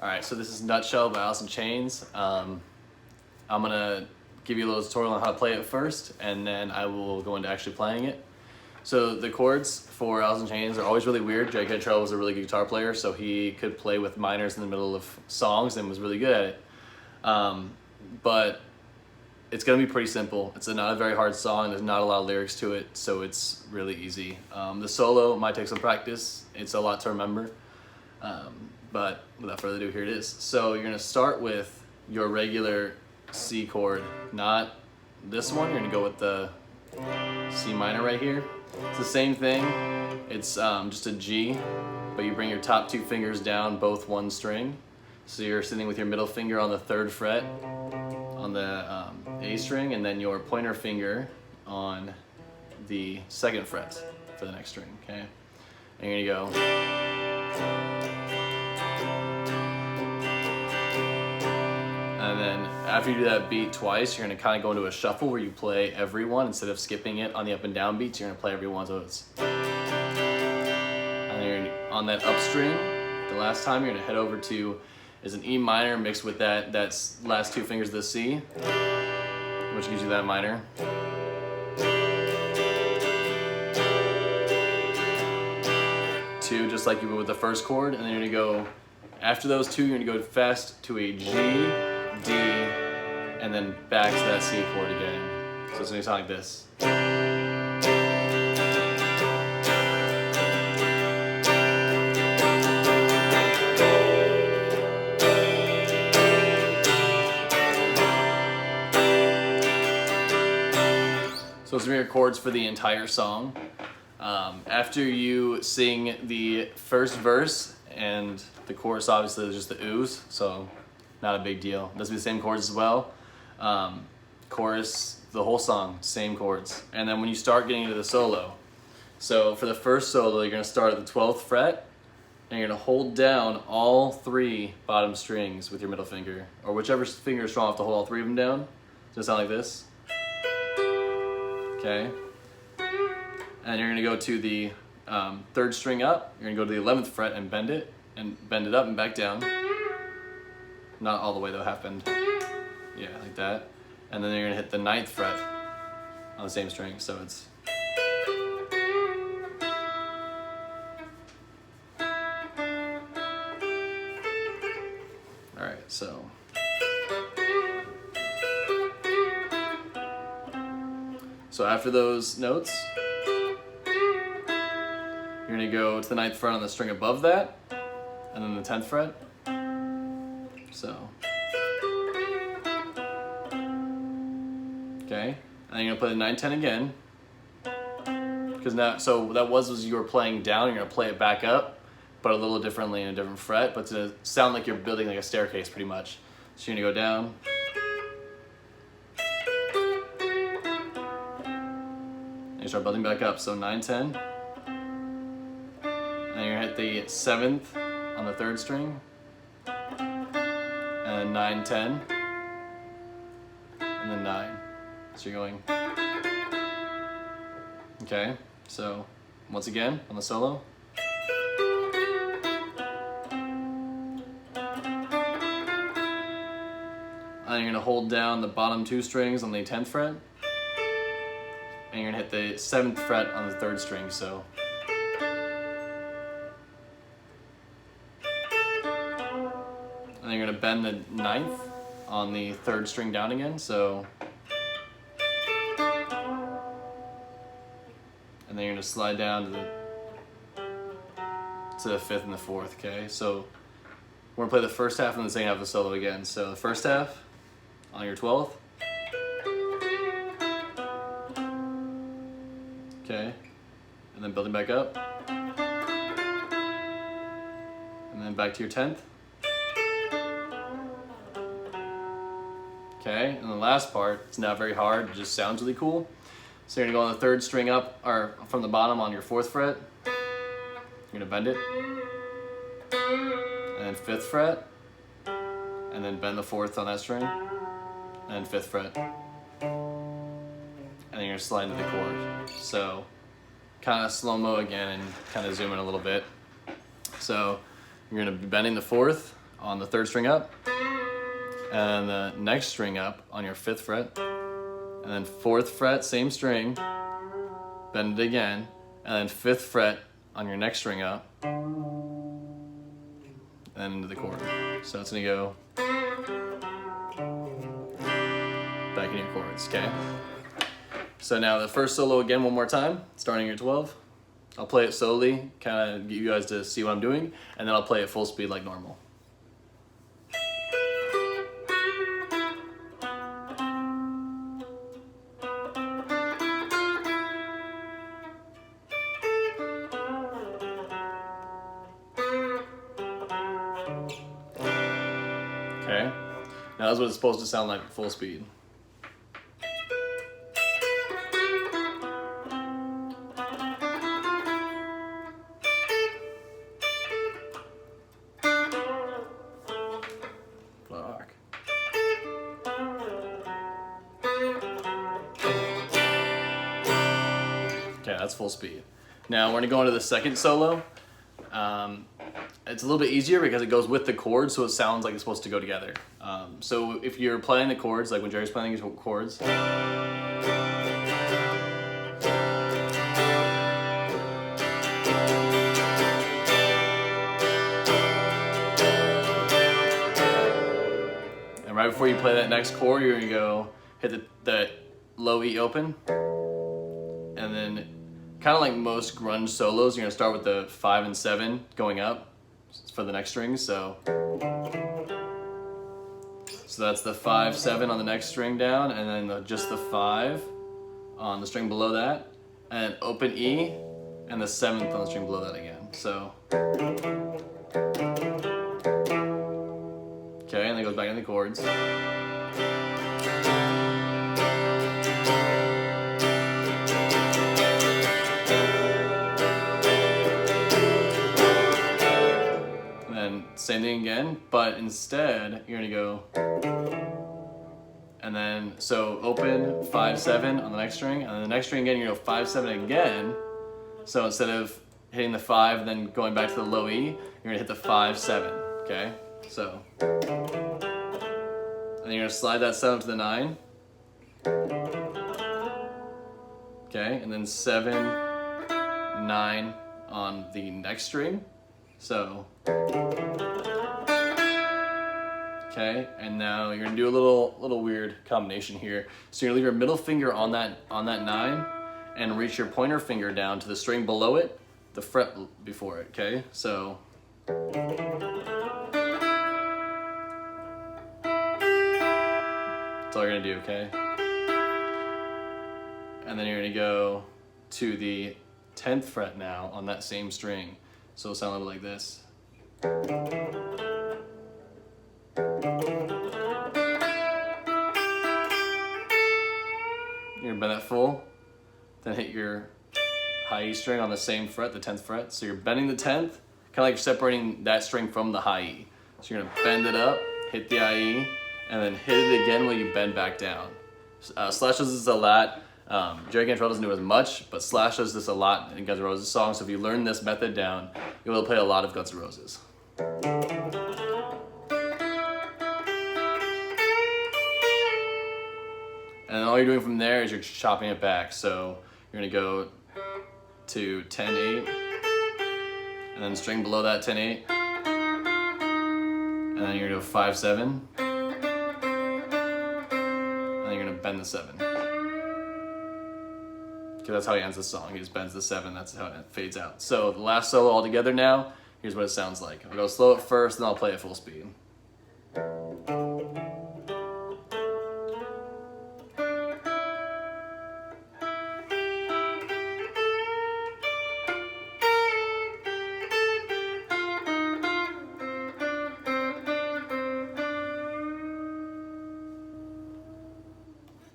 All right, so this is Nutshell by Alice in Chains. I'm gonna give you a little tutorial on how to play it first, and then I will go into actually playing it. So the chords for Alice in Chains are always really weird. Jake Cantrell was a really good guitar player, so he could play with minors in the middle of songs and was really good at it. But it's gonna be pretty simple. It's not a very hard song. There's not a lot of lyrics to it, so it's really easy. The solo might take some practice. It's a lot to remember. But without further ado, here it is. So you're gonna start with your regular C chord, not this one. You're gonna go with the C minor right here. It's the same thing. It's just a G, but you bring your top two fingers down, both one string. So you're sitting with your middle finger on the 3rd fret on the A string, and then your pointer finger on the 2nd fret for the next string, okay? And you're gonna go. And then after you do that beat twice, you're gonna kind of go into a shuffle where you play every one instead of skipping it on the up and down beats. You're gonna play every one, so it's. And then you're on that up string. The last time you're gonna head over to is an E minor mixed with that last two fingers of the C, which gives you that minor. Two, just like you would with the first chord, and then you're gonna go. After those two, you're gonna go fast to a G, D, and then back to that C chord again. So it's gonna sound like this. So those are your chords for the entire song. After you sing the first verse, and the chorus obviously is just the oohs, so not a big deal. It does be the same chords as well. Chorus, the whole song, same chords. And then when you start getting into the solo, so for the first solo, you're gonna start at the 12th fret, and you're gonna hold down all 3 bottom strings with your middle finger, or whichever finger is strong enough to hold all 3 of them down. It's gonna sound like this. Okay. And you're gonna go to the 3rd string up. You're gonna go to the 11th fret and bend it up and back down. Not all the way though, half bend. Yeah, like that. And then you're gonna hit the 9th fret on the same string, so it's. All right, so. So after those notes, you're gonna go to the 9th fret on the string above that, and then the 10th fret. So. Okay, and then you're gonna play the 9-10 again. Because now, so that was you were playing down, you're gonna play it back up, but a little differently in a different fret, but to sound like you're building like a staircase pretty much. So you're gonna go down. And you start building back up, so 9-10. And then you're gonna hit the 7th on the 3rd string, and then 9-10, and then 9. So you're going. Okay, so once again on the solo. And you're gonna hold down the bottom 2 strings on the 10th fret, and you're gonna hit the 7th fret on the 3rd string, so. And then you're gonna bend the 9th on the 3rd string down again, so. And then you're gonna slide down to the 5th and the 4th, okay? So we're gonna play the first half and the second half of the solo again. So the first half on your 12th. Okay, and then building back up. And then back to your 10th. Okay, and the last part, it's not very hard, it just sounds really cool. So you're gonna go on the 3rd string up, or from the bottom on your 4th fret. You're gonna bend it. And then 5th fret. And then bend the 4th on that string. And then 5th fret. And then you're gonna slide into the chord. So kind of slow-mo again and kind of zoom in a little bit. So you're gonna be bending the 4th on the 3rd string up, and the next string up on your 5th fret, and then 4th fret, same string, bend it again, and then 5th fret on your next string up, and into the chord. So it's gonna go back in your chords, okay? So now the first solo again one more time, starting at 12. I'll play it slowly, kind of get you guys to see what I'm doing, and then I'll play it full speed like normal. Okay, now that's what it's supposed to sound like at full speed. Fuck. Okay, that's full speed. Now we're gonna go into the second solo. It's a little bit easier because it goes with the chords, so it sounds like it's supposed to go together. So if you're playing the chords, like when Jerry's playing his chords, okay, and right before you play that next chord, you're gonna go hit the low E open, and then kind of like most grunge solos, you're gonna start with the 5 and 7 going up for the next string. So that's the 5, 7 on the next string down, and then just the 5 on the string below that, and open E, and the 7th on the string below that again. So, okay, and then it goes back into the chords. Same thing again, but instead you're gonna go, and then so open 5, 7 on the next string, and then the next string again you're gonna go 5, 7 again. So instead of hitting the 5 and then going back to the low E, you're gonna hit the 5, 7. Okay, so and then you're gonna slide that 7 to the 9. Okay, and then 7, 9 on the next string. So. Okay, and now you're gonna do a little weird combination here. So you're gonna leave your middle finger on that 9 and reach your pointer finger down to the string below it, the fret before it, okay? So that's all you're gonna do, okay? And then you're gonna go to the 10th fret now on that same string. So it'll sound a little like this. You're gonna bend that full, then hit your high E string on the same fret, the 10th fret. So you're bending the 10th, kind of like separating that string from the high E. So you're gonna bend it up, hit the IE, and then hit it again while you bend back down. Slash does this a lot. Jerry Cantrell doesn't do it as much, but Slash does this a lot in Guns N' Roses songs. So if you learn this method down, you'll be able to play a lot of Guns N' Roses. And all you're doing from there is you're chopping it back. So you're gonna go to 10, 8, and then string below that 10, 8, and then you're gonna go 5, 7, and then you're gonna bend the 7. Okay, that's how he ends the song. He just bends the 7, that's how it fades out. So the last solo all together now, here's what it sounds like. I'll go slow at first, then I'll play it full speed.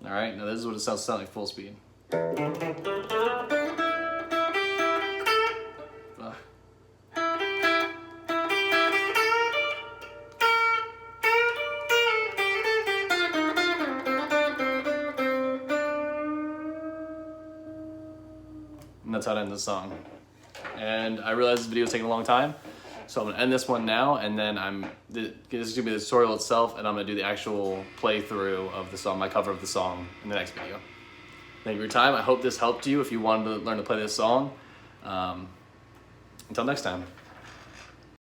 All right, now this is what it sounds like full speed. And that's how to end the song. And I realize this video is taking a long time, So I'm gonna end this one now, and then this is gonna be the tutorial itself, and I'm gonna do the actual playthrough of the song, my cover of the song, in the next video. Thank you for your time. I hope this helped you if you wanted to learn to play this song. Until next time.